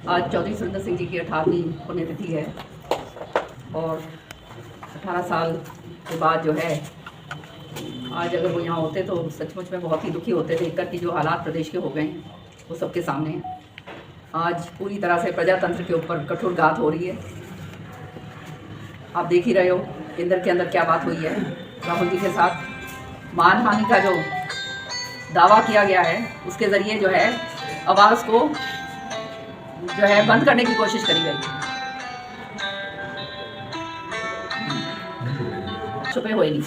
आज चौधरी सुरेंद्र सिंह जी की 18वीं पुण्यतिथि है और 18 साल के बाद जो है आज अगर वो यहाँ होते तो सचमुच में बहुत ही दुखी होते देखकर कि जो हालात प्रदेश के हो गए हैं वो सबके सामने हैं। आज पूरी तरह से प्रजातंत्र के ऊपर कठोर घात हो रही है। आप देख ही रहे हो केंद्र के अंदर क्या बात हुई है। राहुल जी के साथ मानहानि का जो दावा किया गया है उसके ज़रिए जो है आवाज़ को जो है बंद करने की कोशिश करी गई। छुपे हुए नहीं।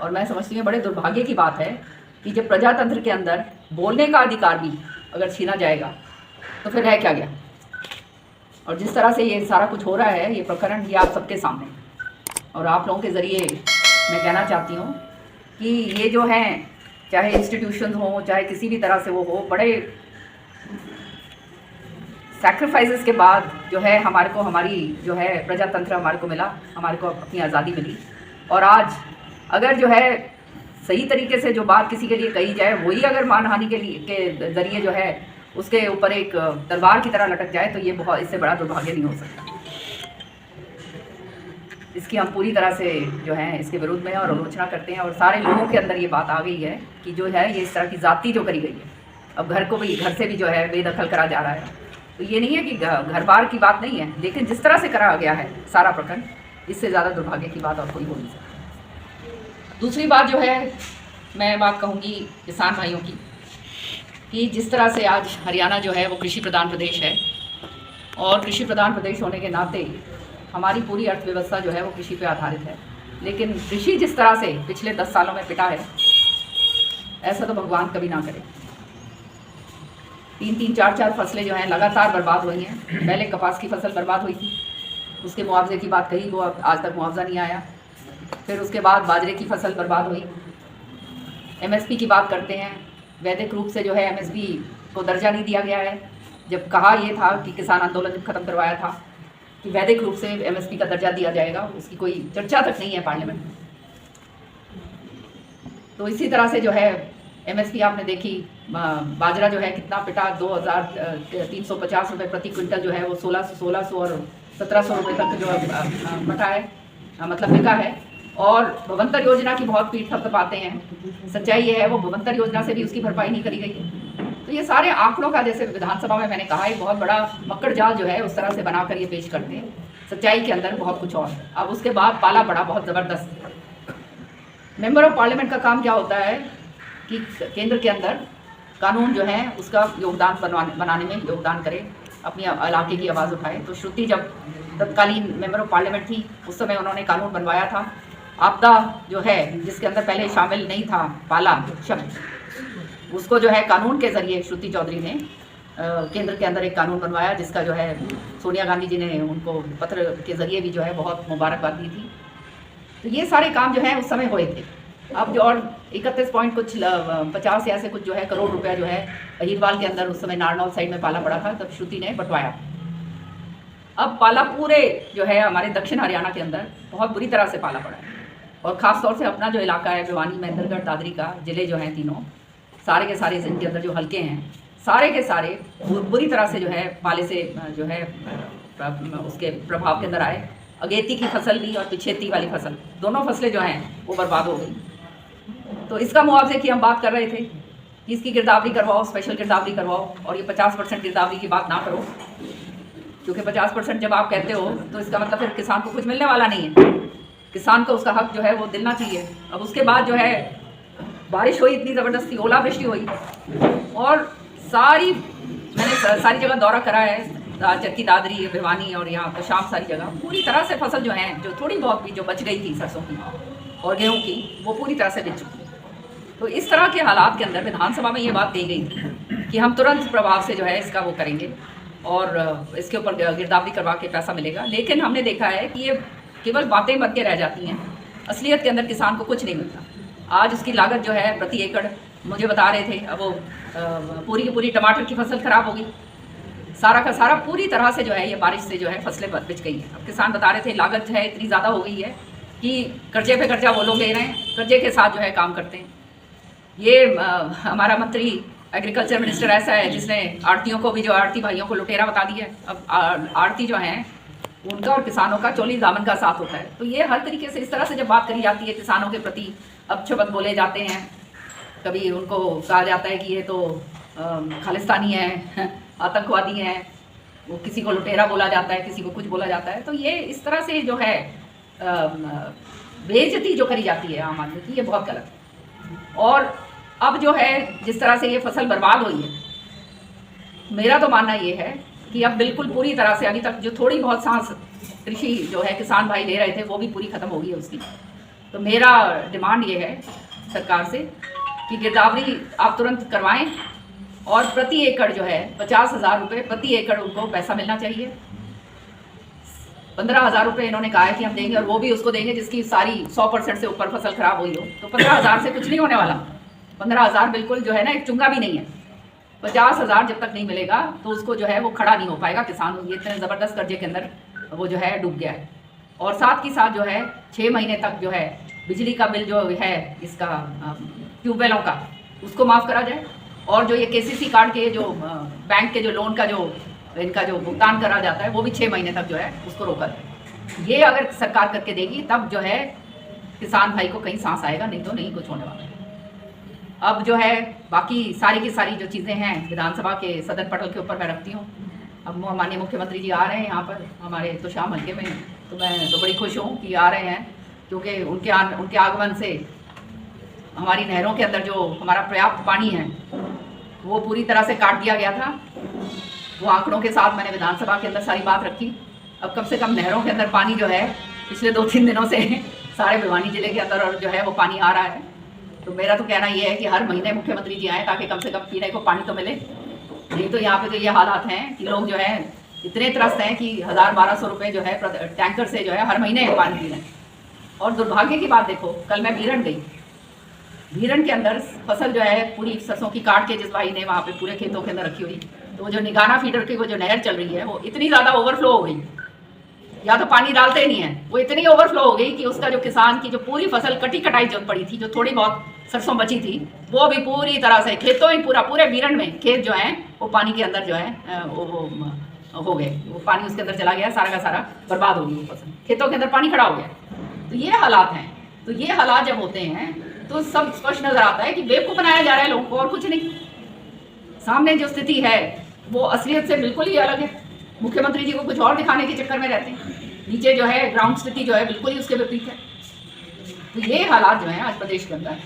और मैं समझती हूँ बड़े दुर्भाग्य की बात है कि जब प्रजातंत्र के अंदर बोलने का अधिकार भी अगर छीना जाएगा तो फिर रह क्या गया। और जिस तरह से ये सारा कुछ हो रहा है ये प्रकरण ये आप सबके सामने और आप लोगों के ज़रिए मैं कहना चाहती हूँ कि ये जो हैं चाहे इंस्टीट्यूशन हो चाहे किसी भी तरह से वो हो, बड़े सैक्रिफाइसेस के बाद जो है हमारे को हमारी जो है प्रजातंत्र हमारे को मिला, हमारे को अपनी आज़ादी मिली। और आज अगर जो है सही तरीके से जो बात किसी के लिए कही जाए वही अगर मानहानि के ज़रिए जो है उसके ऊपर एक तलवार की तरह लटक जाए तो ये बहुत इससे बड़ा दुर्भाग्य नहीं हो सकता। इसकी हम पूरी तरह से जो है इसके विरुद्ध में और आलोचना करते हैं और सारे लोगों के अंदर ये बात आ गई है कि जो है ये इस तरह की ज़ाती जो करी गई है। अब घर को भी घर से भी जो है बेदखल करा जा रहा है। तो ये नहीं है कि घर बार की बात नहीं है, लेकिन जिस तरह से करा गया है सारा प्रकरण इससे ज़्यादा दुर्भाग्य की बात और कोई हो नहीं सकती। दूसरी बात जो है मैं बात कहूँगी किसान भाइयों की कि जिस तरह से आज हरियाणा जो है वो कृषि प्रधान प्रदेश है और कृषि प्रधान प्रदेश होने के नाते हमारी पूरी अर्थव्यवस्था जो है वो कृषि पे आधारित है। लेकिन कृषि जिस तरह से पिछले 10 सालों में पिटा है ऐसा तो भगवान कभी ना करे। 3-3, 4-4 फसलें जो हैं लगातार बर्बाद हुई हैं। पहले कपास की फसल बर्बाद हुई थी, उसके मुआवजे की बात कही, वो अब आज तक मुआवजा नहीं आया। फिर उसके बाद बाजरे की फसल बर्बाद हुई। एमएसपी की बात करते हैं, वैधिक रूप से जो है एमएसपी को दर्जा नहीं दिया गया है। जब कहा ये था कि किसान आंदोलन जब ख़त्म करवाया था कि वैधिक रूप से एमएसपी का दर्जा दिया जाएगा, उसकी कोई चर्चा तक नहीं है पार्लियामेंट में। तो इसी तरह से जो है एमएसपी आपने देखी, बाजरा जो है कितना पिटा, 2350 रुपये प्रति क्विंटल जो है वो 1600 और 1700 रुपये तक जो बटा है, मतलब बिका है। और भवंतर योजना की बहुत पीठ थपथपाते हैं। सच्चाई ये है वो भवंतर योजना से भी उसकी भरपाई नहीं करी गई है। तो ये सारे आंकड़ों का, जैसे विधानसभा में मैंने कहा, एक बहुत बड़ा मक्कड़ जाल जो है उस तरह से बनाकर ये पेश करते हैं। सच्चाई के अंदर बहुत कुछ और है। अब उसके बाद पाला पड़ा बहुत ज़बरदस्त। मेंबर ऑफ पार्लियामेंट का काम क्या होता है कि केंद्र के अंदर कानून जो है उसका योगदान बनाने में योगदान करे, अपनी इलाके की आवाज़ उठाए। तो श्रुति जब तत्कालीन मेंबर ऑफ पार्लियामेंट थी उस समय उन्होंने कानून बनवाया था। आपदा जो है जिसके अंदर पहले शामिल नहीं था पाला शब्द, उसको जो है कानून के ज़रिए श्रुति चौधरी ने केंद्र के अंदर एक कानून बनवाया जिसका जो है सोनिया गांधी जी ने उनको पत्र के ज़रिए भी जो है बहुत मुबारकबाद दी थी। तो ये सारे काम जो है उस समय हुए थे। अब जो और 31 पॉइंट कुछ 50 ऐसे कुछ जो है करोड़ रुपया जो है अहीरवाल के अंदर उस समय नारनौल साइड में पाला पड़ा था, तब श्रुति ने बंटवाया। अब पाला पूरे जो है हमारे दक्षिण हरियाणा के अंदर बहुत बुरी तरह से पाला पड़ा है। और ख़ास तौर से अपना जो इलाका है भिवानी, महेंद्रगढ़, दादरी का ज़िले जो हैं तीनों, सारे के सारे जिनके अंदर जो हल्के हैं सारे के सारे बुरी तरह से जो है पाले से जो है उसके प्रभाव के अंदर आए। अगेती की फसल भी और पिछेती वाली फसल, दोनों फसलें जो हैं वो बर्बाद हो गई। तो इसका मुआवजे की हम बात कर रहे थे कि इसकी गिरदावरी करवाओ, स्पेशल गिरदावरी करवाओ और ये 50% गिरदावरी की बात ना करो, क्योंकि 50% जब आप कहते हो तो इसका मतलब फिर किसान को कुछ मिलने वाला नहीं है। किसान को उसका हक जो है वो दिलना चाहिए। अब उसके बाद जो है बारिश हुई, इतनी ज़बरदस्ती ओलावृष्टि हुई और मैंने सारी जगह दौरा करा है, चरखी, दादरी, भिवानी और यहाँ कशाम, सारी जगह पूरी तरह से फसल जो है जो थोड़ी बहुत भी जो बच गई थी सरसों की और गेहूँ की वो पूरी तरह से बिक चुकी। तो इस तरह के हालात के अंदर विधानसभा में ये बात कही गई थी कि हम तुरंत प्रभाव से जो है इसका वो करेंगे और इसके ऊपर गिरदावरी करवा के पैसा मिलेगा। लेकिन हमने देखा है कि ये केवल बातें बन के रह जाती हैं, असलियत के अंदर किसान को कुछ नहीं मिलता। आज उसकी लागत जो है प्रति एकड़ मुझे बता रहे थे, अब वो पूरी की पूरी टमाटर की फसल ख़राब हो गई, सारा का सारा पूरी तरह से जो है ये बारिश से जो है फसलें बिच गई हैं। अब किसान बता रहे थे लागत जो है इतनी ज़्यादा हो गई है कि कर्जे पे कर्जा वो लोग ले रहे हैं, कर्जे के साथ जो है काम करते हैं। ये हमारा मंत्री एग्रीकल्चर मिनिस्टर ऐसा है जिसने आड़तियों को भी, जो आड़ती भाइयों को लुटेरा बता दिया है। अब आड़ती जो हैं उनका और किसानों का चोली दामन का साथ होता है। तो ये हर तरीके से इस तरह से जब बात करी जाती है किसानों के प्रति, अपशब्द बोले जाते हैं, कभी उनको कहा जाता है कि ये तो खालिस्तानी है, आतंकवादी हैं, वो किसी को लुटेरा बोला जाता है, किसी को कुछ बोला जाता है। तो ये इस तरह से जो है बेइज्जती जो करी जाती है आम आदमी की, ये बहुत गलत है। और अब जो है जिस तरह से ये फसल बर्बाद हुई है, मेरा तो मानना ये है कि अब बिल्कुल पूरी तरह से, अभी तक जो थोड़ी बहुत सांस कृषि जो है किसान भाई ले रहे थे वो भी पूरी ख़त्म हो गई है उसकी। तो मेरा डिमांड ये है सरकार से कि गिरदावरी आप तुरंत करवाएं और प्रति एकड़ जो है 50,000 रुपये प्रति एकड़ उनको पैसा मिलना चाहिए। 15,000 रुपये इन्होंने कहा है कि हम देंगे, और वो भी उसको देंगे जिसकी सारी 100% से ऊपर फसल खराब हुई हो। तो 15,000 से कुछ नहीं होने वाला। 15,000 बिल्कुल जो है ना एक चुंगा भी नहीं है। 50,000 जब तक नहीं मिलेगा तो उसको जो है वो खड़ा नहीं हो पाएगा किसान। ये इतने ज़बरदस्त कर्जे के अंदर वो जो है डूब गया है। और साथ ही साथ जो है 6 महीने तक जो है बिजली का बिल जो है इसका ट्यूबवेलों का, उसको माफ़ करा जाए। और जो ये KCC कार्ड के जो बैंक के जो लोन का जो इनका जो भुगतान करा जाता है वो भी 6 महीने तक जो है उसको रोका जाए। ये अगर सरकार करके देगी तब जो है किसान भाई को कहीं सांस आएगा, नहीं तो नहीं कुछ होने वाला है। अब जो है बाकी सारी की सारी जो चीज़ें हैं विधानसभा के सदन पटल के ऊपर मैं रखती हूँ। अब माननीय मुख्यमंत्री जी आ रहे हैं यहाँ पर हमारे तोशाम हल्के में, तो मैं तो बड़ी खुश हूँ कि आ रहे हैं, क्योंकि उनके आगमन से हमारी नहरों के अंदर जो हमारा पर्याप्त पानी है वो पूरी तरह से काट दिया गया था। वो आंकड़ों के साथ मैंने विधानसभा के अंदर सारी बात रखी। अब कम से कम नहरों के अंदर पानी जो है पिछले 2-3 दिनों से सारे भिवानी जिले के अंदर और जो है वो पानी आ रहा है। तो मेरा तो कहना ये है कि हर महीने मुख्यमंत्री जी आए ताकि कम से कम पीने को पानी तो मिले। नहीं तो यहाँ पे तो ये हालात हैं कि लोग जो है इतने त्रस्त हैं कि 1,000-1,200 रुपये जो है टैंकर से जो है हर महीने पानी पी रहे हैं। और दुर्भाग्य की बात देखो, कल मैं भीरन गई, भीरन के अंदर फसल जो है पूरी सरसों की काट के जिस भाई ने वहाँ पे पूरे खेतों के अंदर रखी हुई, तो वो जो निगाना फीडर की वो जो नहर चल रही है वो इतनी ज़्यादा ओवरफ्लो हो गई, या तो पानी डालते ही नहीं है, वो इतनी ओवरफ्लो हो गई कि उसका जो किसान की जो पूरी फसल कटी कटाई जो पड़ी थी, जो थोड़ी बहुत सरसों बची थी, वो भी पूरी तरह से खेतों ही पूरे भीरन में खेत जो हैं वो पानी के अंदर जो है वो हो गए। वो पानी उसके अंदर चला गया, सारा का सारा बर्बाद हो गई वो फसल, खेतों के अंदर पानी खड़ा हो गया। तो ये हालात हैं। तो ये हालात जब होते हैं तो सब स्पष्ट नजर आता है कि बेवकूफ़ बनाया जा रहा है लोगों को, और कुछ नहीं। सामने जो स्थिति है वो असलियत से बिल्कुल ही अलग है। मुख्यमंत्री जी को कुछ और दिखाने के चक्कर में रहते हैं, नीचे जो है ग्राउंड स्थिति जो है बिल्कुल ही उसके विपरीत है। तो ये हालात जो हैं आज प्रदेश के अंदर